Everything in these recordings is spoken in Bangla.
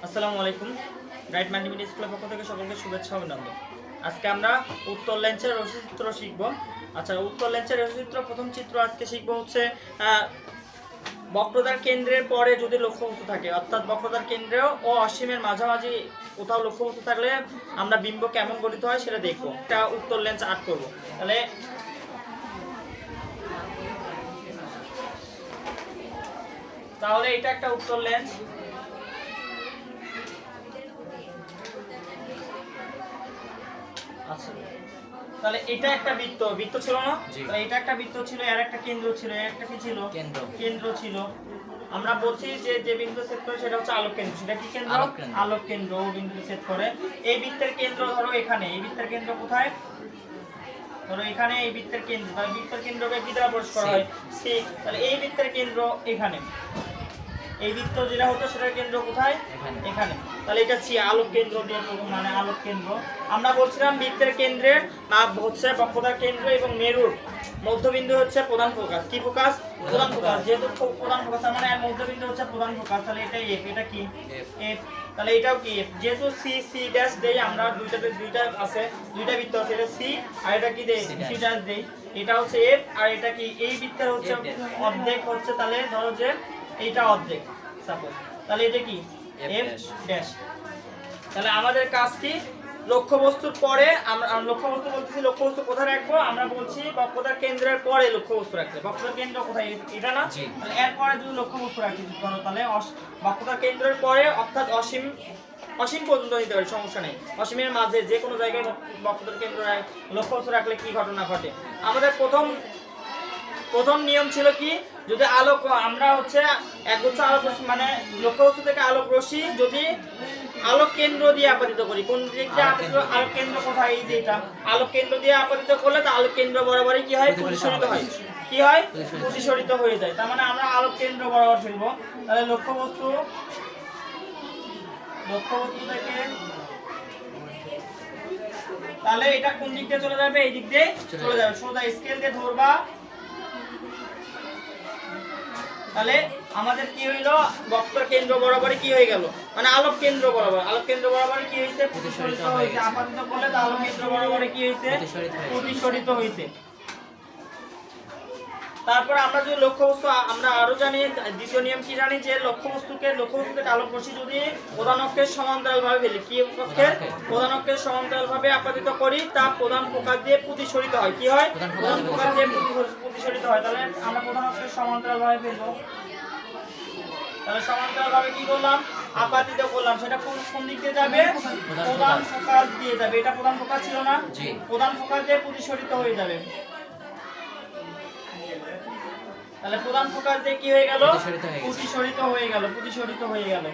আসসালামু আলাইকুম। ব্রাইট মাল্টিমিডিয়া স্কুলের পক্ষ থেকে সকলকে শুভেচ্ছা ও অভিনন্দন। আজকে আমরা উত্তর লেন্সের রশ্মিচিত্র শিখব। আচ্ছা, উত্তর লেন্সের রশ্মিচিত্র প্রথম চিত্র আজকে শিখব হচ্ছে বক্রতার কেন্দ্রের পরে যদি লক্ষ্যবস্তু থাকে, অর্থাৎ বক্রতার কেন্দ্র ও অসীমের মাঝামাঝি কোথাও লক্ষ্যবস্তু থাকলে আমরা বিম্ব কেমন গঠিত হয় সেটা দেখব। এটা উত্তর লেন্স আর্ট করব। তাহলে এটা একটা উত্তর লেন্স। আচ্ছা, তাহলে এটা একটা বৃত্ত ছিল না? তাহলে এটা একটা বৃত্ত ছিল, এর একটা কেন্দ্র ছিল, এর একটা কি ছিল? কেন্দ্র ছিল। আমরা বলছি যে যে বিন্দু ছেদ করে সেটা হচ্ছে আলোক কেন্দ্র। সেটা কি কেন্দ্র? আলোক কেন্দ্র। ও বিন্দু ছেদ করে। এই বৃত্তের কেন্দ্র ধরো এখানে। এই বৃত্তের কেন্দ্র কোথায়? ধরো এখানে এই বৃত্তের কেন্দ্র। তাহলে বৃত্তের কেন্দ্রকে কি দ্বারা প্রকাশ করা হয়? সি। তাহলে এই বৃত্তের কেন্দ্র এখানে। এই বৃত্ত যেটা হতো সেটার কেন্দ্র কোথায়? এখানে। তাহলে এটা সি, আলোক কেন্দ্র দিয়ে মানে আলোক কেন্দ্র। আমরা বলছিলাম বৃত্তের কেন্দ্রের মাপ হচ্ছে বক্রতার কেন্দ্র এবং মেরুর মধ্যবিন্দু হচ্ছে প্রধান ফোকাস। কি ফোকাস? প্রধান ফোকাস। যেহেতু প্রধান ফোকাস তার মানে এর মধ্যবিন্দু হচ্ছে প্রধান ফোকাস। তাহলে এটা এফ। এটা কি? এফ। তাহলে এটাও কি এফ। যেহেতু সি সি ড্যাশ দেই আমরা, দুইটা আছে, দুইটা বৃত্ত আছে, এটা সি আর এটা কি দেই? সি ড্যাশ দেই। এটা হচ্ছে এফ আর এটা কি? এই বৃত্তের হচ্ছে অর্ধেক হচ্ছে, তাহলে ধরো যে এইটা অর্ধেক সাপোজ, তাহলে এটা কি? F dash. তাহলে আমাদের কাজ কি? লক্ষ্যবস্তুর পরে আমরা লক্ষ্যবস্তু বলতেছি, লক্ষ্যবস্তু কোথায় রাখবো? আমরা বলছি বক্রতার কেন্দ্রের পরে লক্ষ্যবস্তু রাখতে। বক্রতার কেন্দ্র কোথায়? এটা না? তাহলে এর পরে যদি লক্ষ্যবস্তু রাখি তাহলে বক্রতার কেন্দ্রের পরে অর্থাৎ অসীম পর্যন্ত নিতে পারি, সমস্যা নেই। অসীমের মাঝে যে কোনো জায়গায় বক্রতার কেন্দ্র লক্ষ্যবস্তু রাখলে কি ঘটনা ঘটে? আমাদের প্রথম নিয়ম ছিল কি? যদি আলোক আমরা হচ্ছে একগুচ্ছ আলোক মানে লক্ষ্যবস্তু থেকে আলোক রশ্মি যদি আলোক কেন্দ্র দিয়ে আপাতিত করি, কোন দিক দিয়ে আলোক কেন্দ্র কোথায়? এই যে এটা আলোক কেন্দ্র দিয়ে আপাতিত করলে তা আলোক কেন্দ্র বরাবরই কি হয়? প্রতিসরিত হয়। কি হয়? প্রতিসরিত হয়ে যায়। তার মানে আমরা আলোক কেন্দ্র বরাবর ফেলবো। তাহলে লক্ষ্যবস্তু থেকে তাহলে এটা কোন দিক দিয়ে চলে যাবে? এই দিক দিয়ে চলে যাবে। সোজা স্কেল দিয়ে ধরবা। তাহলে আমাদের কি হইলো? বক্রতার কেন্দ্র বরাবরই কি হয়ে গেল? মানে আলোক কেন্দ্র বরাবর কি হইছে? প্রতিসরিত হইছে। আপাতত করলে তো আলোক কেন্দ্র বরাবরই কি হইছে? প্রতিসরিত হইছে। তারপর আমরা যে লক্ষ্যবস্তু আমরা আরো জানি, দ্বিতীয় নিয়ম কি জানি? যে লক্ষ্যবস্তু থেকে আলোক রশ্মি যদি প্রধান অক্ষের সমান্তরালভাবে ফেলি, কি অক্ষের? প্রধান অক্ষের সমান্তরালভাবে আপাতিত করি, তা প্রধান ফোকাস দিয়ে প্রতিসরিত হয়। কি হয়? প্রধান ফোকাস দিয়ে প্রতিসরিত হয়। তাহলে আমরা প্রধান অক্ষের সমান্তরালভাবে ফেলবো। তাহলে সমান্তরালভাবে কি করলাম? আপাতিত করলাম। সেটা কোন দিক দিয়ে যাবে? প্রধান ফোকাস দিয়ে যাবে। এটা প্রধান ফোকাস ছিল না? প্রধান ফোকাস দিয়ে প্রতিসরিত হয়ে যাবে। তাহলে প্রধান ফোকাস দিয়ে কি হয়ে গেল? প্রতিসরিত হয়ে গেল।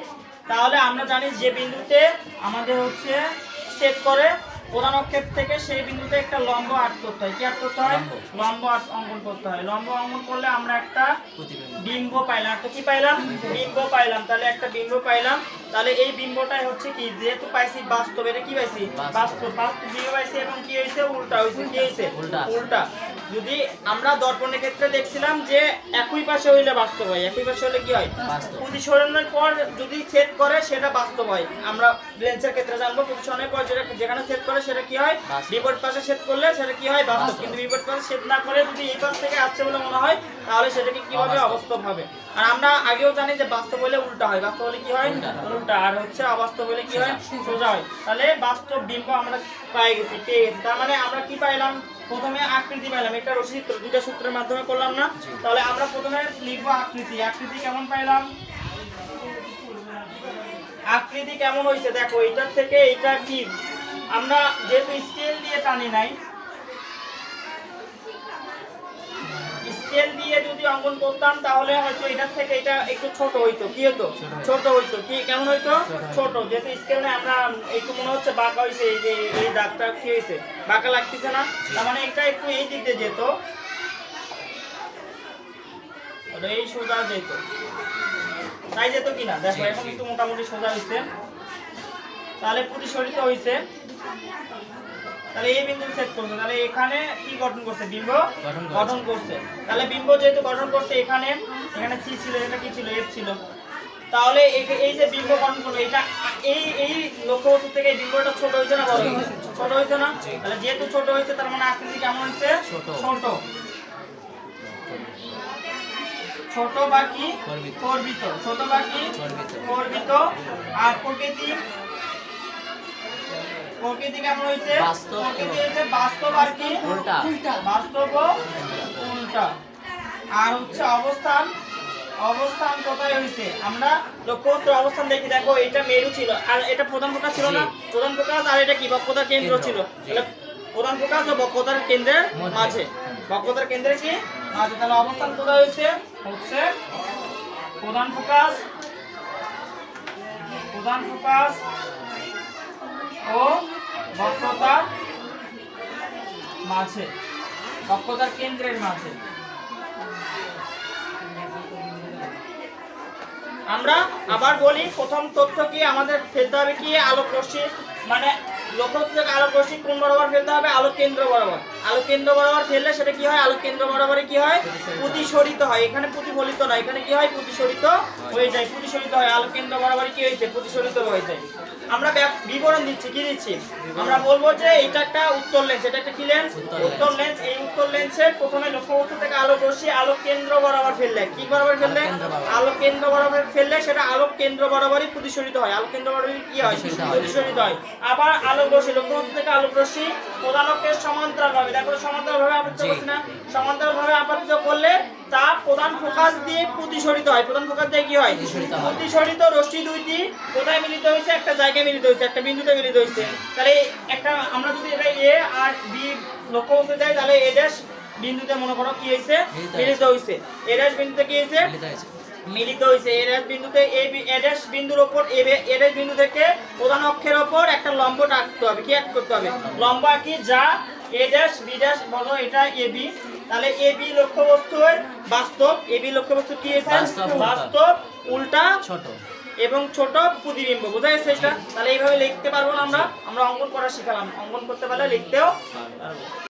তাহলে আমরা জানি যে বিন্দুতে আমাদের হচ্ছে ছেদ করে প্রধান অক্ষের থেকে সেই বিন্দুতে একটা লম্ব আর্ক করতে হয়। কি আর্ক করতে হয়? লম্ব আর্ক অঙ্কন করতে হয়। লম্ব অঙ্কন করলে আমরা একটা বিম্ব পাইলাম। তো কি পাইলাম? বিম্ব পাইলাম। তাহলে একটা বিম্ব পাইলাম। তাহলে এই বিম্বটাই হচ্ছে কি? যেহেতু পাইছি বাস্তব, এটা কি পাইছি? বাস্তব বিম্ব পাইছি। এবং কি হয়েছে? উল্টা হয়েছে। কি হয়েছে? উল্টা। যদি আমরা দর্পণের ক্ষেত্রে দেখছিলাম যে একই পাশে হইলে বাস্তব হয়, একই পাশে হলে কি হয়? প্রতিসরণের পর যদি ছেদ করে সেটা বাস্তব হয়। আমরা লেন্সের ক্ষেত্রে জানবো প্রতিসরণের পর যেখানে ছেদ করে সেটা কি হয়? বিপরীত পাশে ছেদ করলে সেটা কি হয়? বাস্তব। কিন্তু বিপরীত পাশে ছেদ না করে যদি এই পাশ থেকে আসছে বলে মনে হয় তাহলে সেটাকে কি হবে? অবাস্তব হবে। আর আমরা আগেও জানি যে বাস্তব হলে উল্টা হয়, বাস্তব হলে কি হয়? উল্টা। আর হচ্ছে অবাস্তব হলে কি হয়? সোজা হয়। তাহলে বাস্তব বিম্ব আমরা পেয়ে গেছি। তার মানে আমরা কি পাইলাম? প্রথমে আকৃতি পাইলাম। এটা রশ্মিচিত্র দুইটা সূত্রের মাধ্যমে করলাম না? তাহলে আমরা প্রথমে লিখবো আকৃতি। আকৃতি কেমন পাইলাম? আকৃতি কেমন হয়েছে দেখো, এটার থেকে এটা কি? আমরা যেহেতু স্কেল দিয়ে টানি নাই, স্কেল দিয়ে যদি অঙ্কন করতাম তাহলে হয়তো এটার থেকে এটা একটু ছোট হইতো। কি হতো? ছোট হইতো। কি কেমন হইতো? ছোট। যেহেতু স্কেল নেই আমরা একটু মনে হচ্ছে বাঁকা হয়েছে। এই যে এই দাগটা কি হয়েছে? বাঁকা লাগতেছে না? তার মানে এটা একটু এই দিক দিয়ে যেত, এই সোজা যেত। তাই যেত কিনা দেখো, এখন একটু মোটামুটি সোজা হয়েছে। তাহলে প্রতিসরিত হয়েছে। তাহলে এই বিন্দু সেট করছে। তাহলে এখানে কি গঠন করছে? বিম্ব গঠন করছে। তাহলে বিম্ব যেহেতু গঠন করছে, এখানে সি ছিল, এটা কি ছিল? এফ ছিল। তাহলে এই যে বিম্ব গঠন করলো এটা এই লক্ষ্যবস্তু থেকে এই বিম্বটা ছোট হয়েছে না বড় হয়েছে? ছোট হয়েছে না? তাহলে যেহেতু ছোট হয়েছে তার মানে আকৃতি কেমন হয়েছে? ছোট। ছোট বা কি? কর্বিত। ছোট বা কি? কর্বিত। আর প্রকৃতি কেমন হয়েছে? প্রকৃতি হয়েছে বাস্তব আর কি? উল্টা। বাস্তব ও উল্টা। আর হচ্ছে অবস্থান কোথায় হয়েছে? আমরা লক্ষ্যবস্তুর অবস্থান দেখো এটা মেরু ছিল আর এটা প্রধান ফোকাস ছিল না? প্রধান ফোকাস আর এটা কি বক্রতার কেন্দ্র ছিল। তাহলে প্রধান ফোকাস ও বক্রতার কেন্দ্রের মাঝে। বক্রতার কেন্দ্রে কি মাঝে। তাহলে অবস্থান কোথায় হয়েছে? হচ্ছে প্রধান ফোকাস ও বক্রতার মাঝে, বক্রতার কেন্দ্রের মাঝে। আমরা আবার বলি, প্রথম তথ্য কি আমাদের ফেলতে হবে কি? আলোক রশ্মি, মানে লক্ষ্যবস্তু থেকে আলোক রশ্মি কোন বরাবর ফেলতে হবে? আলোক কেন্দ্র বরাবর। আলোক কেন্দ্র বরাবর ফেললে সেটা কি হয়? আলোক কেন্দ্র বরাবরে কি হয়? প্রতিসরিত হয়। এখানে প্রতিফলিত না, এখানে কি হয়? প্রতিসরিত হয়ে যায়। প্রতিসরিত হয়, আলোক কেন্দ্র বরাবর কি হয়েছে? প্রতিসরিত হয়ে যায়। আমরা বিবরণ দিচ্ছি, কি দিচ্ছি? আমরা বলবো যে এটা একটা উত্তর লেন্স, এটা একটা কি লেন্স? উত্তর লেন্স। এই উত্তর লেন্সের প্রথমে লক্ষ্যবস্তু থেকে আলোক রশ্মি আলোক কেন্দ্র বরাবর ফেললে, কি বরাবর ফেললে? আলোক কেন্দ্র বরাবর ফেললে সেটা আলোক কেন্দ্র বরাবরই প্রতিসরিত হয়। আলোক কেন্দ্র বরাবরই কি হয়? প্রতিসরিত হয়। আবার আলোক রশ্মি, লক্ষ্যবস্তু থেকে আলোক রশ্মি প্রধান অক্ষের সমান্তরালভাবে, দেখো সমান্তরালভাবে আপতিত করছি না? সমান্তরালভাবে আপতিত করলে তা প্রধান ফোকাস দিয়ে প্রতিসরিত হয়। প্রধান ফোকাস দিয়ে কি হয়? প্রতিসরিত রশ্মি দুইটি কোথায় মিলিত হয়েছে? একটা জায়গায় মিলিত হয়েছে, একটা বিন্দুতে মিলিত হয়েছে। তাহলে একটা আমরা যদি এটা এ আর বি লক্ষ্যবস্তু দেয় তাহলে এ ড্যাশ বিন্দুতে মনে করো কি হয়েছে? মিলিত হয়েছে। এ ড্যাশ বিন্দুতে কি হয়েছে? মিলিত হয়েছে। এ ড্যাশ বিন্দুতে এ ড্যাশ বিন্দুর উপর এ ড্যাশ বিন্দু থেকে প্রধান অক্ষের উপর একটা লম্ব আঁকতে হবে। কি আঁকতে করতে হবে? লম্ব আঁকি, যা এ ড্যাশ বি ড্যাশ, বলো এটা এ বি। তাহলে এ বি লক্ষ্যবস্তুর বাস্তব, এ বি লক্ষ্যবস্তু কি হয়েছে? বাস্তব, উল্টা, ছোট এবং ছোট প্রতিবিম্ব। বোঝা গেছে এটা? তাহলে এইভাবে লিখতে পারবো না আমরা অঙ্কন করা শিখালাম। অঙ্কন করতে পারলে লিখতেও পারবো।